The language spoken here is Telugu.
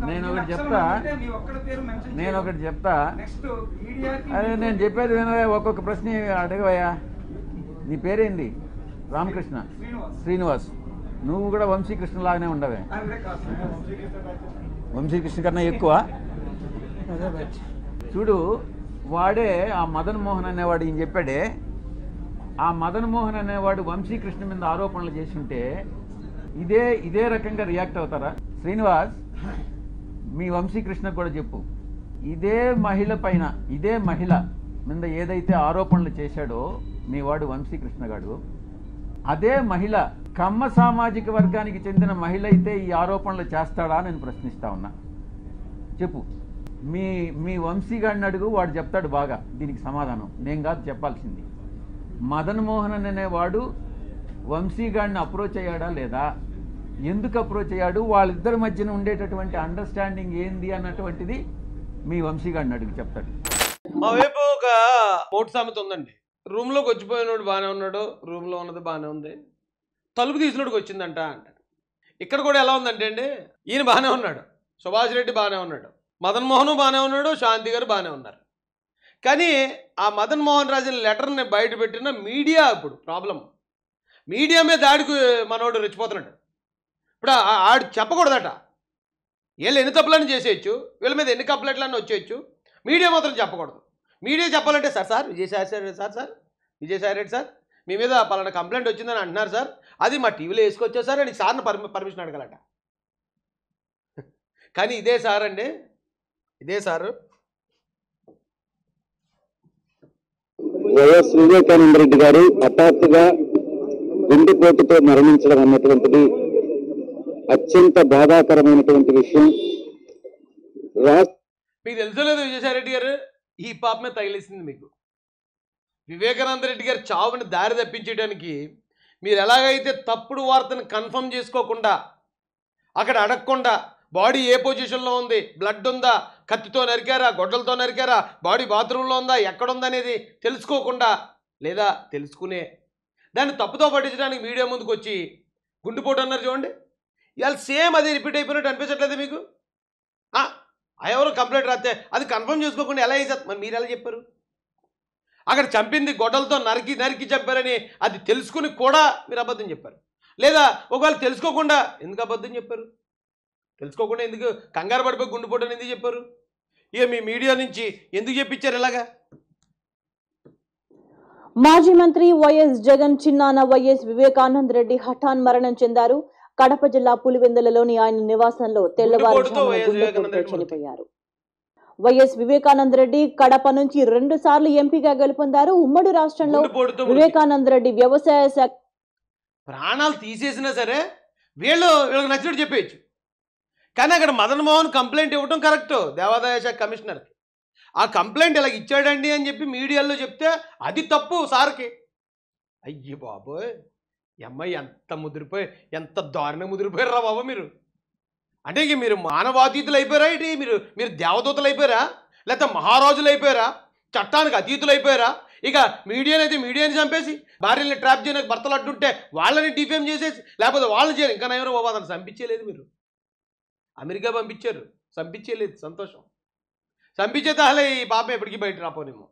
నేను ఒకటి చెప్తా అరే నేను చెప్పేది వినవా ఒక్కొక్క ప్రశ్న అడగవయ్యా. నీ పేరేంటి? రామకృష్ణ శ్రీనివాస్. నువ్వు కూడా వంశీకృష్ణ లాగానే ఉండవే. వంశీకృష్ణ కన్నా ఎక్కువ. చూడు వాడే ఆ మదన్ మోహన్ అనేవాడు ఈయన చెప్పాడే, ఆ మదన్ మోహన్ అనేవాడు వంశీకృష్ణ మీద ఆరోపణలు చేసి ఉంటే ఇదే రకంగా రియాక్ట్ అవుతారా? శ్రీనివాస్ మీ వంశీకృష్ణకు కూడా చెప్పు, ఇదే మహిళ మీద ఏదైతే ఆరోపణలు చేశాడో మీ వాడు వంశీకృష్ణ గాడు, అదే మహిళ కమ్మ సామాజిక వర్గానికి చెందిన మహిళ అయితే ఈ ఆరోపణలు చేస్తాడా నేను ప్రశ్నిస్తా ఉన్నా. చెప్పు. మీ వంశీగాడిని అడుగు, వాడు చెప్తాడు బాగా దీనికి సమాధానం. నేను కాదు చెప్పాల్సింది. మదన్ మోహన్ అనేవాడు వంశీగాడిని అప్రోచ్ అయ్యాడా లేదా, ఎందుకు అప్రోచ్ అయ్యాడు, వాళ్ళిద్దరి మధ్యన ఉండేటటువంటి అండర్స్టాండింగ్ ఏంది అన్నటువంటిది మీ వంశీగాడిని అడుగు చెప్తాడు. మా వైపు ఒక మోటు సామెత ఉందండి. రూమ్లోకి వచ్చిపోయినోడు బాగానే ఉన్నాడు, రూమ్లో ఉన్నది బాగానే ఉంది, తలుపు తీసినోడికి వచ్చిందంట అంటాడు. ఇక్కడ కూడా ఎలా ఉందంటే అండి, ఈయన బాగానే ఉన్నాడు, సుభాష్ రెడ్డి బాగానే ఉన్నాడు, మదన్ మోహన్ బాగానే ఉన్నాడు, శాంతి గారు బాగానే ఉన్నారు. కానీ ఆ మదన్ మోహన్ రాజుని లెటర్ని బయట పెట్టిన మీడియా ఇప్పుడు ప్రాబ్లం. మీడియా మీద దాడికి మనోడు రెచ్చిపోతున్నాడు. ఇప్పుడు ఆడు చెప్పకూడదట, వీళ్ళు ఎన్ని తప్పులని చేసేయచ్చు, వీళ్ళ మీద ఎన్ని కంప్లైంట్లన్నీ వచ్చేయచ్చు, మీడియా మాత్రం చెప్పకూడదు. మీడియా చెప్పాలంటే సార్ విజయసాయి రెడ్డి సార్ మీ మీద పలానా కంప్లైంట్ వచ్చిందని అంటున్నారు సార్, అది మా టీవీలో వేసుకొచ్చారు సార్ అని సార్ని పర్మిషన్ అడగలట. కానీ ఇదే సార్ వైఎస్ వివేకానంద రెడ్డి గారు హఠాత్తుగా గుండెపోటుతో మరణించడం అన్నటువంటిది అత్యంత బాధాకరమైనటువంటి విషయం. మీకు తెలుసలేదు విజయసాయి రెడ్డి గారు ఈ పాప మీద తగిలేసింది మీకు. వివేకానంద రెడ్డి గారు చావుని దారి తప్పించడానికి మీరు ఎలాగైతే తప్పుడు వార్తను కన్ఫర్మ్ చేసుకోకుండా, అక్కడ అడగకుండా బాడీ ఏ పొజిషన్లో ఉంది, బ్లడ్ ఉందా, కత్తితో నరికారా, గొడ్డలతో నరికారా, బాడీ బాత్రూంలో ఉందా, ఎక్కడుందా అనేది తెలుసుకోకుండా, లేదా తెలుసుకునే దాన్ని తప్పుతో పట్టించడానికి మీడియా ముందుకు వచ్చి గుండెపోటు అన్నారు చూడండి. ఇవాళ సేమ్ అది రిపీట్ అయిపోయినట్టు అనిపించట్లేదు మీకు? ఎవరో కంప్లైంట్ రాస్తే అది కన్ఫర్మ్ చేసుకోకుండా ఎలా వేసేది? మరి మీరు ఎలా చెప్పారు? అక్కడ చంపింది గొడ్డలతో నరికి చెప్పారని అది తెలుసుకుని కూడా మీరు అబద్ధం చెప్పారు. లేదా ఒకవేళ తెలుసుకోకుండా ఎందుకు అబద్ధం చెప్పారు? తెలుసుకోకుండా ఎందుకు కంగారు పడిపోయి గుండెపోటు అని ఎందుకు చెప్పారు? ఇక మీ మీడియా నుంచి ఎందుకు చెప్పించారు ఇలాగా? మాజీ మంత్రి వైఎస్ జగన్ చిన్నాన్న వైఎస్ వివేకానంద రెడ్డి హఠాన్ మరణం చెందారు. కడప జిల్లా పులివెందులలోని ఆయన నివాసంలో తెల్లవారుజామున గుండెపోటుతో చనిపోయారు. వైఎస్ వివేకానంద రెడ్డి కడప నుంచి 2 సార్లు ఎంపీగా గెలుపొందారు. ఉమ్మడి రాష్ట్రంలో వివేకానంద రెడ్డి వ్యవసాయ శాఖ ప్రాణాలు తీసేసినా సరే వీళ్ళకి నచ్చినట్టు చెప్పేయచ్చు. కానీ అక్కడ మదన్ మోహన్ కంప్లైంట్ ఇవ్వడం కరెక్ట్ దేవాదాయ శాఖ కమిషనర్కి. ఆ కంప్లైంట్ ఇలా ఇచ్చాడండి అని చెప్పి మీడియాలో చెప్తే అది తప్పు సార్కి. అయ్యి బాబోయ్, అమ్మాయి ఎంత దారుణంగా ముదిరిపోయారా బాబు మీరు. అంటే ఇక మీరు మానవాతీతులు అయిపోయారా, ఇటు మీరు దేవదూతలు అయిపోయారా, లేకపోతే మహారాజులు అయిపోయారా, చట్టానికి అతీతులు అయిపోయారా? ఇక మీడియాని చంపేసి భార్యని ట్రాప్ చేయడానికి భర్తలు అడ్డుంటే వాళ్ళని డిఫేమ్ చేసేసి, లేకపోతే వాళ్ళని చేయరు. ఇంకా ఎవరో బాబా అతను చంపించేలేదు, మీరు అమెరికా పంపించారు, చంపించేలేదు, సంతోషం. చంపించేతే అసలు ఈ పాప ఎప్పటికీ బయట రాపోనేమో.